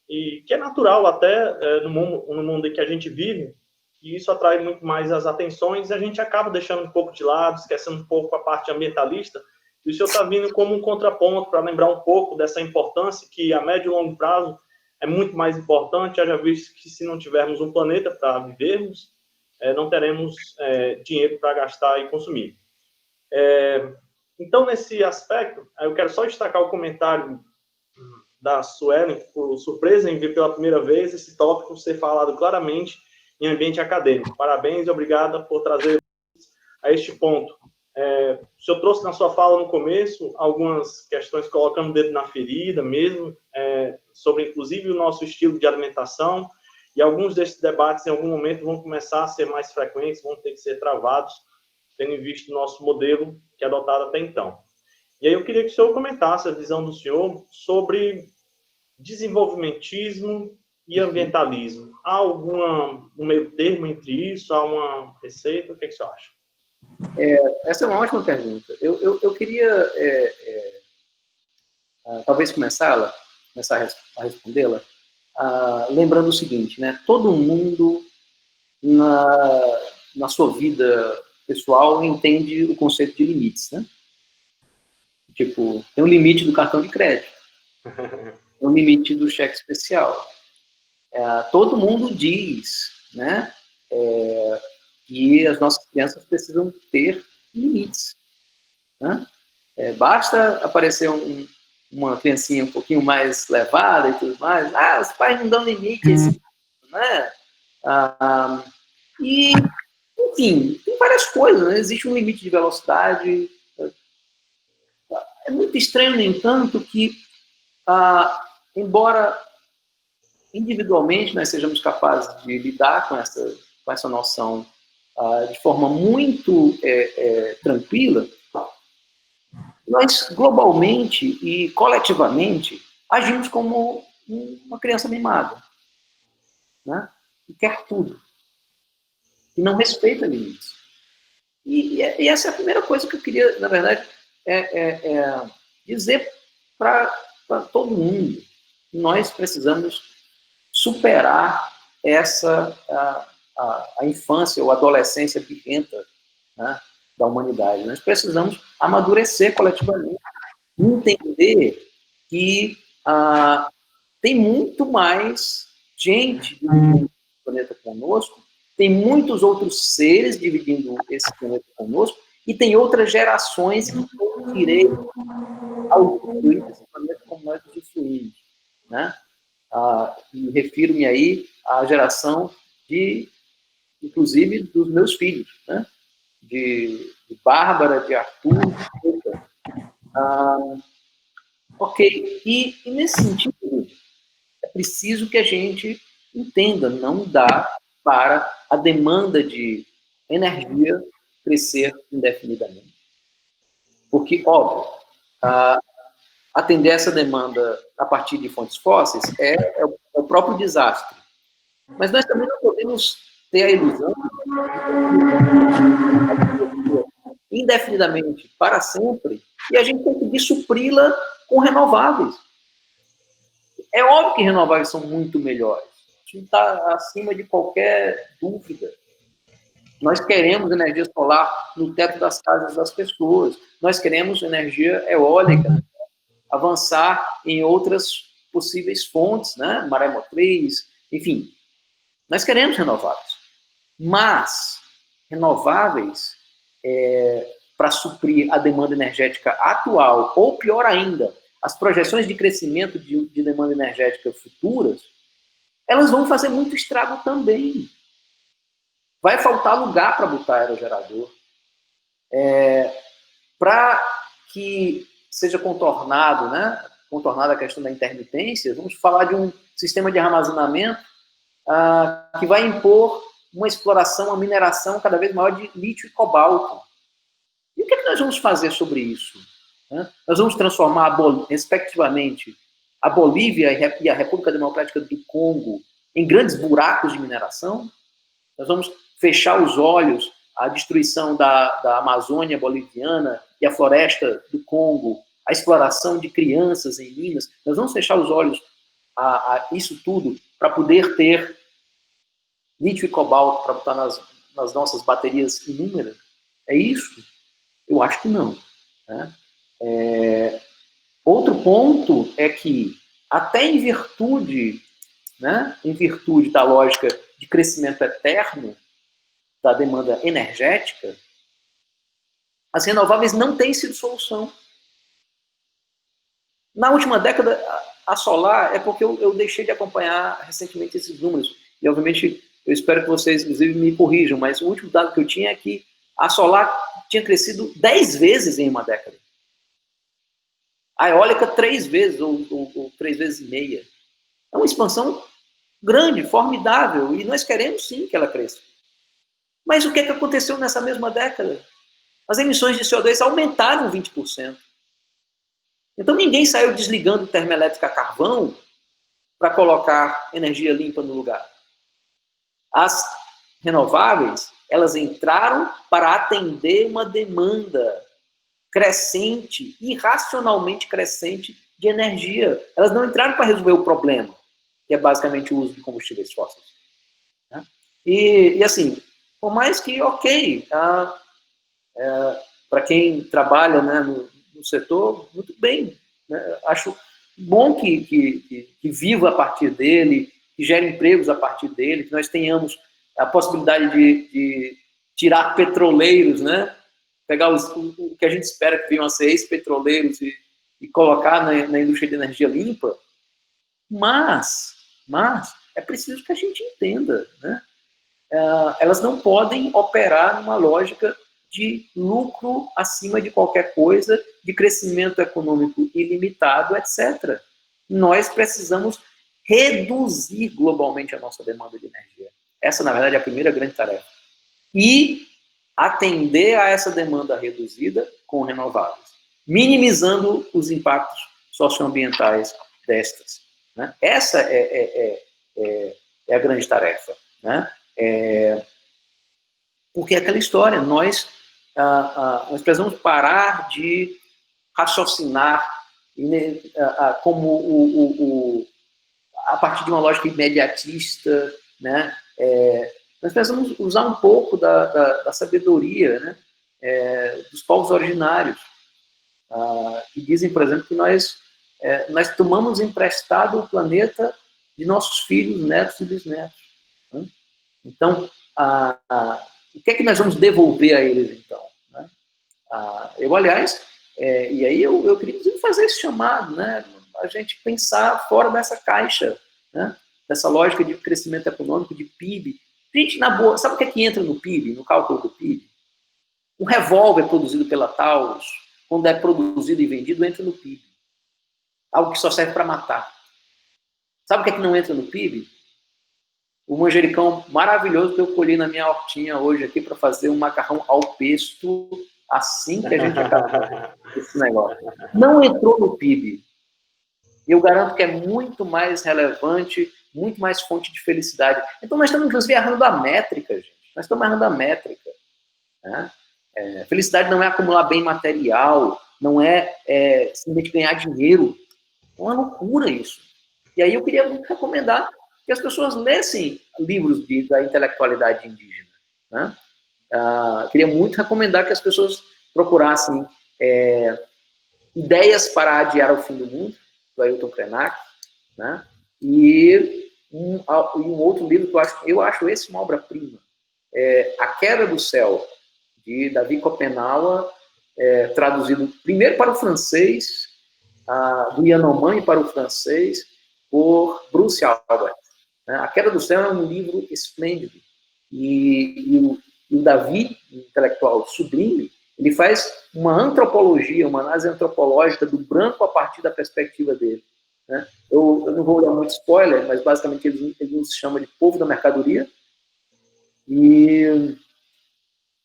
e que é natural até no mundo em que a gente vive, e isso atrai muito mais as atenções, e a gente acaba deixando um pouco de lado, esquecendo um pouco a parte ambientalista, e o senhor está vindo como um contraponto para lembrar um pouco dessa importância que a médio e longo prazo é muito mais importante, haja visto que se não tivermos um planeta para vivermos, não teremos dinheiro para gastar e consumir. Então, nesse aspecto, eu quero só destacar o comentário da Suelen, que ficou surpresa em ver pela primeira vez esse tópico ser falado claramente em ambiente acadêmico. Parabéns e obrigada por trazer a este ponto. O senhor trouxe na sua fala no começo algumas questões colocando o dedo na ferida mesmo, sobre inclusive o nosso estilo de alimentação, e alguns desses debates em algum momento vão começar a ser mais frequentes, vão ter que ser travados, tendo em vista o nosso modelo que é adotado até então. E aí eu queria que o senhor comentasse a visão do senhor sobre desenvolvimentismo e ambientalismo? Há um meio termo entre isso? Há uma receita? O que você acha? Essa é uma ótima pergunta. Eu queria, talvez, começar a respondê-la, lembrando o seguinte, né? Todo mundo, na sua vida pessoal, entende o conceito de limites, né? Tipo, tem um limite do cartão de crédito, tem um limite do cheque especial. Todo mundo diz, né? Que as nossas crianças precisam ter limites, né? Basta aparecer uma criancinha um pouquinho mais levada e tudo mais, os pais não dão limite, né? E, enfim, tem várias coisas, né? Existe um limite de velocidade. É muito estranho, no entanto, que, embora individualmente nós sejamos capazes de lidar com essa noção de forma muito tranquila, nós globalmente e coletivamente agimos como uma criança mimada, né? Que quer tudo, e não respeita limites. E essa é a primeira coisa que eu queria, na verdade, dizer para todo mundo. Nós precisamos superar a infância ou adolescência birrenta, né, da humanidade. Nós precisamos amadurecer coletivamente, entender que tem muito mais gente dividindo o planeta conosco, tem muitos outros seres dividindo esse planeta conosco, e tem outras gerações que têm direito a usufruir desse planeta como nós usufruímos, né? E refiro-me aí à geração inclusive, dos meus filhos, né? De Bárbara, de Arthur, ok. E nesse sentido, é preciso que a gente entenda, não dá para a demanda de energia crescer indefinidamente. Porque, óbvio, atender essa demanda a partir de fontes fósseis é o próprio desastre. Mas nós também não podemos ter a ilusão indefinidamente, para sempre, e a gente conseguir supri-la com renováveis. É óbvio que renováveis são muito melhores. Isso está acima de qualquer dúvida. Nós queremos energia solar no teto das casas das pessoas. Nós queremos energia eólica, avançar em outras possíveis fontes, né? Maremotriz, enfim. Nós queremos renováveis. Mas renováveis, para suprir a demanda energética atual, ou pior ainda, as projeções de crescimento de demanda energética futuras, elas vão fazer muito estrago também. Vai faltar lugar para botar aerogerador. Para que seja contornado, né? Contornada a questão da intermitência, vamos falar de um sistema de armazenamento que vai impor uma exploração, uma mineração cada vez maior de lítio e cobalto. E o que nós vamos fazer sobre isso? Nós vamos transformar, respectivamente, a Bolívia e a República Democrática do Congo em grandes buracos de mineração? Nós vamos fechar os olhos à destruição da Amazônia boliviana e a floresta do Congo, a exploração de crianças em minas? Nós vamos fechar os olhos a isso tudo para poder ter lítio e cobalto para botar nas nossas baterias inúmeras? É isso? Eu acho que não, né? Outro ponto é que, até em virtude da lógica de crescimento eterno da demanda energética, as renováveis não têm sido solução. Na última década, a solar, é porque eu deixei de acompanhar recentemente esses números, e obviamente eu espero que vocês, inclusive, me corrijam, mas o último dado que eu tinha é que a solar tinha crescido 10 vezes em uma década. A eólica 3 vezes, ou 3 vezes e meia. É uma expansão grande, formidável, e nós queremos sim que ela cresça. Mas o que aconteceu nessa mesma década? As emissões de CO2 aumentaram 20%. Então ninguém saiu desligando termoelétrica a carvão para colocar energia limpa no lugar. As renováveis, elas entraram para atender uma demanda crescente, irracionalmente crescente de energia. Elas não entraram para resolver o problema, que é basicamente o uso de combustíveis fósseis. Né? E assim, por mais que, ok, para quem trabalha, né, no setor, muito bem. Né? Acho bom que viva a partir dele, que gere empregos a partir dele, que nós tenhamos a possibilidade de tirar petroleiros, né? Pegar o que a gente espera que venham a ser ex-petroleiros e colocar na indústria de energia limpa. Mas é preciso que a gente entenda, né? Elas não podem operar numa lógica de lucro acima de qualquer coisa, de crescimento econômico ilimitado, etc. Nós precisamos reduzir globalmente a nossa demanda de energia. Essa, na verdade, é a primeira grande tarefa. E atender a essa demanda reduzida com renováveis, minimizando os impactos socioambientais destas. Né? Essa é a grande tarefa. Né? Porque é aquela história, nós precisamos parar de raciocinar como a partir de uma lógica imediatista, né? Nós precisamos usar um pouco da sabedoria, né? Dos povos originários, que dizem, por exemplo, que nós tomamos emprestado o planeta de nossos filhos, netos e bisnetos. Né? Então, o que é que nós vamos devolver a eles, então? Né? Eu, aliás, e aí eu queria fazer esse chamado, né? A gente pensar fora dessa caixa, né? Dessa lógica de crescimento econômico, de PIB. Gente, na boa, sabe o que é que entra no PIB, no cálculo do PIB? Um revólver produzido pela Taurus, quando é produzido e vendido, entra no PIB. Algo que só serve para matar. Sabe o que é que não entra no PIB? O manjericão maravilhoso que eu colhi na minha hortinha hoje aqui para fazer um macarrão ao pesto assim que a gente acaba esse negócio. Não entrou no PIB. Eu garanto que é muito mais relevante, muito mais fonte de felicidade. Então nós estamos, inclusive, errando a métrica, gente. Nós estamos errando a métrica. Né? Felicidade não é acumular bem material, não é simplesmente ganhar dinheiro. É uma loucura isso. E aí eu queria muito recomendar que as pessoas lessem livros da intelectualidade indígena. Né? Queria muito recomendar que as pessoas procurassem Ideias para Adiar o Fim do Mundo, do Ailton Krenak, né? E um outro livro que eu acho esse uma obra-prima, A Queda do Céu, de Davi Copenaua, traduzido primeiro para o francês, do Yanomami para o francês, por Bruce Albert. A Queda do Céu é um livro esplêndido. E o Davi, intelectual sublime, ele faz uma antropologia, uma análise antropológica do branco a partir da perspectiva dele. Né? Eu não vou dar muito spoiler, mas basicamente ele nos chama de povo da mercadoria. E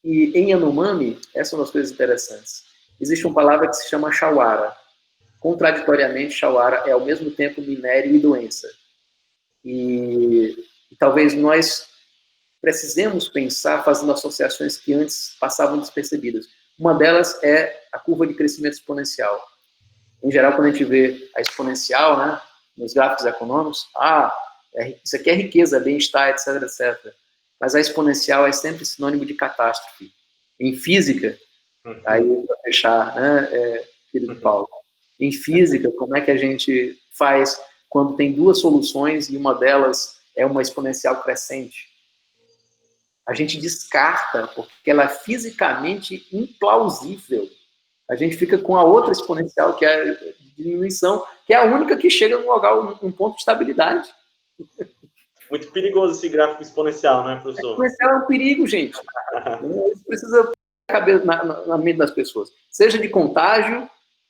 em Yanomami, essa é uma das coisas interessantes. Existe uma palavra que se chama Shawara. Contraditoriamente, Shawara é ao mesmo tempo minério e doença. E talvez nós precisemos pensar fazendo associações que antes passavam despercebidas. Uma delas é a curva de crescimento exponencial. Em geral, quando a gente vê a exponencial, né, nos gráficos econômicos, isso aqui é riqueza, bem-estar, etc, etc. Mas a exponencial é sempre sinônimo de catástrofe. Em física, aí para fechar, né, querido Paulo, em física, como é que a gente faz quando tem duas soluções e uma delas é uma exponencial crescente? A gente descarta, porque ela é fisicamente implausível. A gente fica com a outra exponencial, que é a diminuição, que é a única que chega num local, num ponto de estabilidade. Muito perigoso esse gráfico exponencial, né, professor? Exponencial é um perigo, gente. Isso precisa caber na mente das pessoas. Seja de contágio,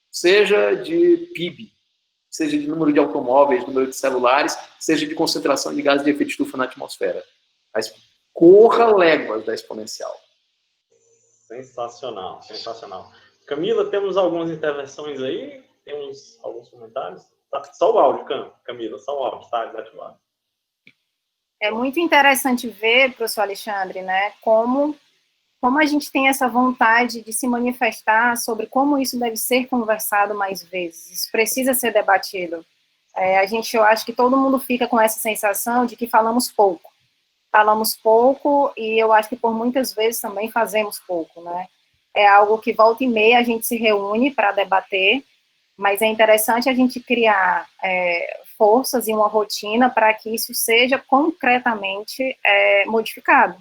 seja de PIB, seja de número de automóveis, número de celulares, seja de concentração de gases de efeito de estufa na atmosfera. Mas corra léguas da exponencial. Sensacional, sensacional. Camila, temos algumas intervenções aí? Temos alguns comentários? Só o áudio, Camila, só o áudio, tá? Desativado. É muito interessante ver, professor Alexandre, né, como a gente tem essa vontade de se manifestar sobre como isso deve ser conversado mais vezes. Isso precisa ser debatido. Eu acho que todo mundo fica com essa sensação de que falamos pouco. Falamos pouco e eu acho que por muitas vezes também fazemos pouco, né? É algo que volta e meia a gente se reúne para debater, mas é interessante a gente criar forças e uma rotina para que isso seja concretamente modificado.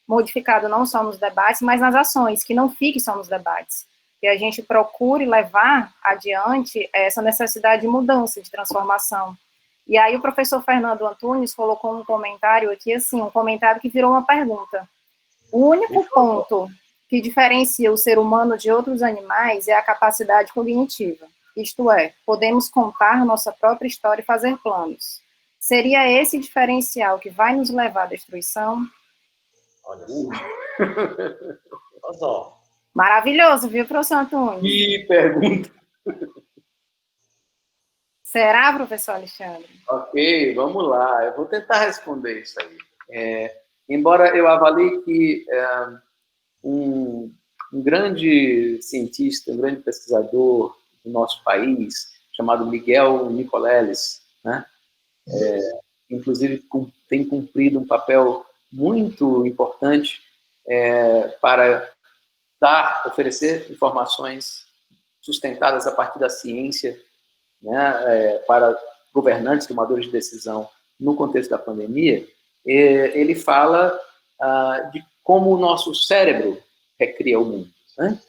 Modificado não só nos debates, mas nas ações, que não fique só nos debates. Que a gente procure levar adiante essa necessidade de mudança, de transformação. E aí o professor Fernando Antunes colocou um comentário aqui, assim, um comentário que virou uma pergunta. O único ponto que diferencia o ser humano de outros animais é a capacidade cognitiva. Isto é, podemos contar nossa própria história e fazer planos. Seria esse diferencial que vai nos levar à destruição? Olha só. Maravilhoso, viu, professor Antunes? Que pergunta. Será, professor Alexandre? Ok, vamos lá. Eu vou tentar responder isso aí. Embora eu avalie que um grande cientista, um grande pesquisador do nosso país, chamado Miguel Nicoleles, né? Inclusive tem cumprido um papel muito importante para oferecer informações sustentadas a partir da ciência, né, para governantes, tomadores de decisão no contexto da pandemia. Ele fala de como o nosso cérebro recria o mundo, né?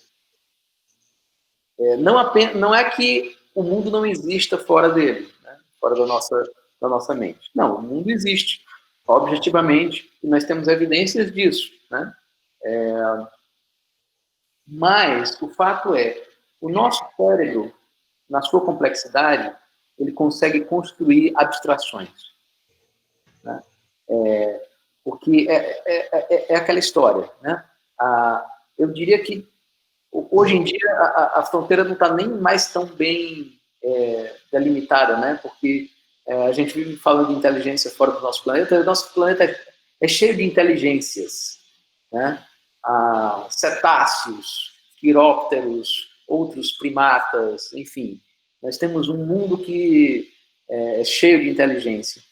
Não é que o mundo não exista fora dele, né? Fora da nossa mente. Não, o mundo existe, objetivamente, e nós temos evidências disso, né? Mas o fato é, o nosso cérebro, na sua complexidade, ele consegue construir abstrações, né? Porque é aquela história, né? Eu diria que hoje em dia a fronteira não está nem mais tão bem delimitada, né? Porque a gente vive falando de inteligência fora do nosso planeta. O nosso planeta é cheio de inteligências, né? Cetáceos, quirópteros, outros primatas, enfim. Nós temos um mundo que é cheio de inteligência,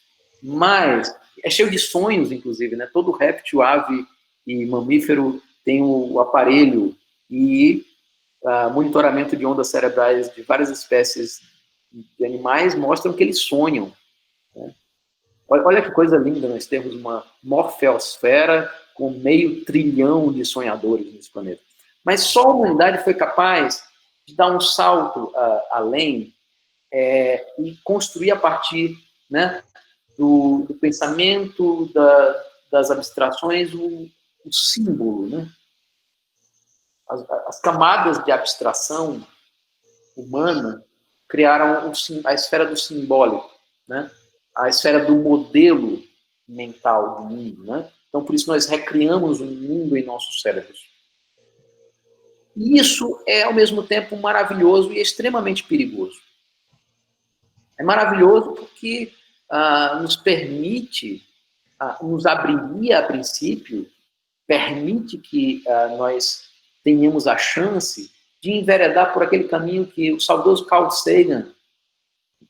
mas é cheio de sonhos, inclusive, né? Todo réptil, ave e mamífero tem o aparelho e monitoramento de ondas cerebrais de várias espécies de animais mostram que eles sonham, né? Olha que coisa linda, nós temos uma morfeosfera com 500 bilhão de sonhadores nesse planeta. Mas só a humanidade foi capaz de dar um salto além e construir a partir, né, do pensamento, das abstrações, o símbolo, né? As camadas de abstração humana criaram a esfera do simbólico, né? A esfera do modelo mental do mundo, né? Então, por isso, nós recriamos um mundo em nossos cérebros. E isso é, ao mesmo tempo, maravilhoso e extremamente perigoso. É maravilhoso porque nos permite, nos abriria, a princípio, permite que nós tenhamos a chance de enveredar por aquele caminho que o saudoso Carl Sagan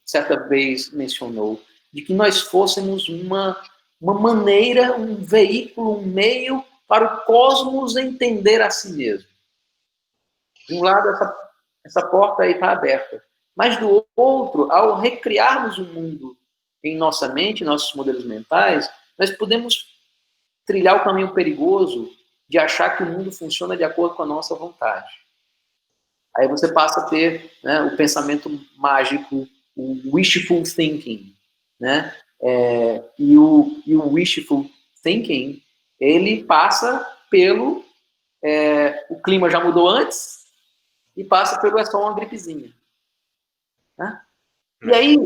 certa vez mencionou, de que nós fôssemos uma maneira, um veículo, um meio para o cosmos entender a si mesmo. De um lado, essa porta aí está aberta. Mas do outro, ao recriarmos o mundo em nossa mente, nossos modelos mentais, nós podemos trilhar o caminho perigoso de achar que o mundo funciona de acordo com a nossa vontade. Aí você passa a ter, né, o pensamento mágico, o wishful thinking, né? E o wishful thinking, ele passa pelo o clima já mudou antes e passa pelo é só uma gripezinha, né? E aí,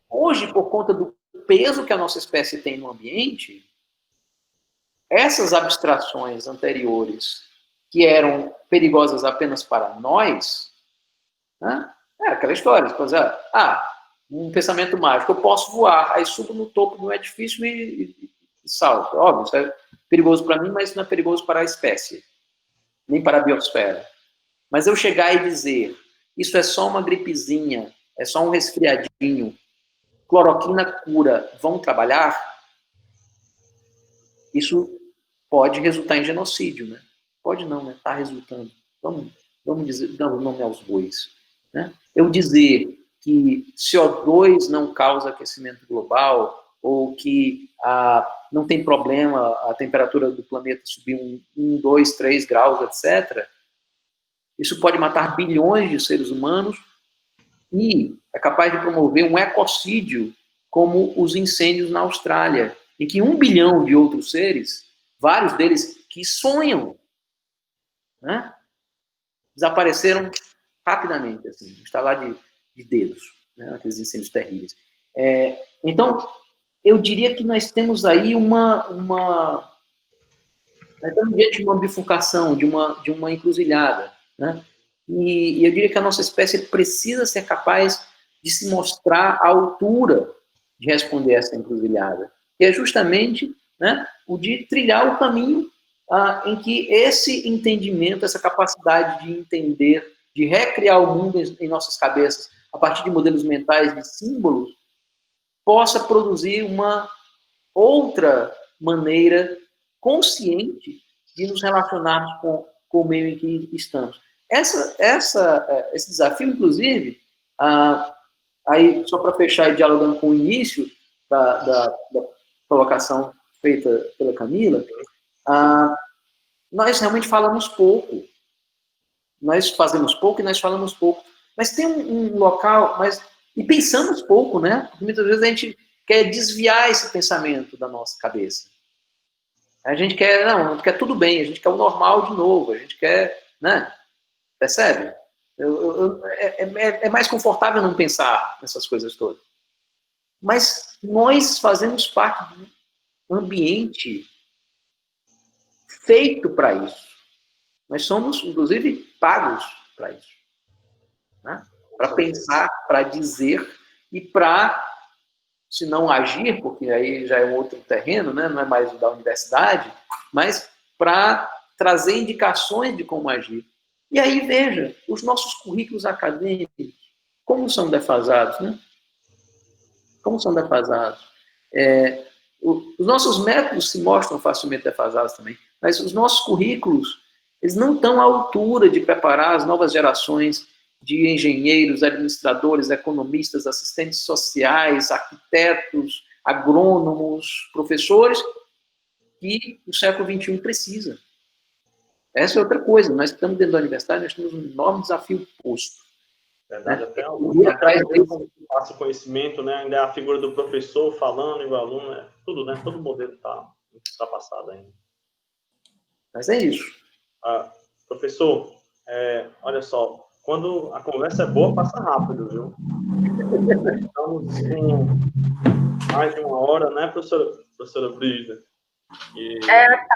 hoje, por conta do peso que a nossa espécie tem no ambiente, essas abstrações anteriores que eram perigosas apenas para nós, né? É aquela história, um pensamento mágico. Eu posso voar, aí subo no topo de um edifício e salto. Óbvio, isso é perigoso para mim, mas não é perigoso para a espécie, nem para a biosfera. Mas eu chegar e dizer, isso é só uma gripezinha, é só um resfriadinho, cloroquina cura, vão trabalhar? Isso pode resultar em genocídio, né? Pode não, né? Está resultando. Vamos dizer, dar o nome aos bois. Né? Eu dizer que CO2 não causa aquecimento global, ou que não tem problema a temperatura do planeta subir 1, 2, 3 graus, etc., isso pode matar bilhões de seres humanos e é capaz de promover um ecocídio, como os incêndios na Austrália, em que 1 bilhão de outros seres, vários deles que sonham, né, desapareceram rapidamente, assim, estalar de dedos, né, aqueles incêndios terríveis. Então, eu diria que nós temos aí nós estamos diante de uma bifurcação, de uma encruzilhada, né? E eu diria que a nossa espécie precisa ser capaz de se mostrar à altura de responder essa encruzilhada, que é justamente, né, o de trilhar o caminho em que esse entendimento, essa capacidade de entender, de recriar o mundo em nossas cabeças a partir de modelos mentais de símbolos, possa produzir uma outra maneira consciente de nos relacionarmos com o meio em que estamos. Esse desafio, inclusive, aí, só para fechar e dialogando com o início da colocação feita pela Camila, nós realmente falamos pouco. Nós fazemos pouco e nós falamos pouco. Mas tem um local, e pensamos pouco, né? Porque muitas vezes a gente quer desviar esse pensamento da nossa cabeça. A gente quer tudo bem, a gente quer o normal de novo, a gente quer, né? Percebe? É mais confortável não pensar nessas coisas todas. Mas nós fazemos parte de um ambiente feito para isso. Nós somos, inclusive, pagos para isso. Né? Para pensar, para dizer e para, se não agir, porque aí já é um outro terreno, né? Não é mais o da universidade, mas para trazer indicações de como agir. E aí, veja, os nossos currículos acadêmicos, como são defasados, né? Como são defasados. Os nossos métodos se mostram facilmente defasados também, mas os nossos currículos, eles não estão à altura de preparar as novas gerações de engenheiros, administradores, economistas, assistentes sociais, arquitetos, agrônomos, professores, que o século XXI precisa. Essa é outra coisa. Nós estamos dentro da universidade, nós temos um enorme desafio posto. Verdade, né? até o passa o conhecimento, né? Ainda é a figura do professor falando e o aluno, tudo, né? Todo o modelo está passado ainda. Mas é isso. Professor, olha só, quando a conversa é boa, passa rápido, viu? Estamos com mais de 1 hora, né, professora Brígida?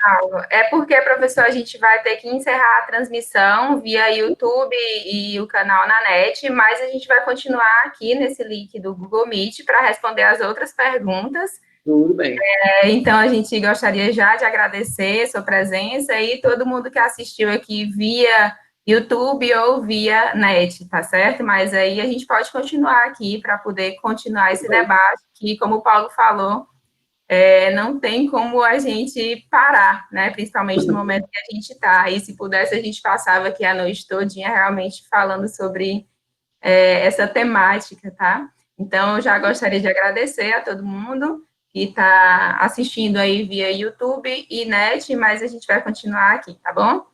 Paulo, porque, professor, a gente vai ter que encerrar a transmissão via YouTube e o canal na net, mas a gente vai continuar aqui nesse link do Google Meet para responder as outras perguntas. Tudo bem. Então, a gente gostaria já de agradecer a sua presença e todo mundo que assistiu aqui via YouTube ou via net, tá certo? Mas aí a gente pode continuar aqui para poder continuar esse debate, que, como o Paulo falou, não tem como a gente parar, né? Principalmente no momento que a gente está. E se pudesse, a gente passava aqui a noite todinha realmente falando sobre essa temática, tá? Então, eu já gostaria de agradecer a todo mundo que está assistindo aí via YouTube e net, mas a gente vai continuar aqui, tá bom?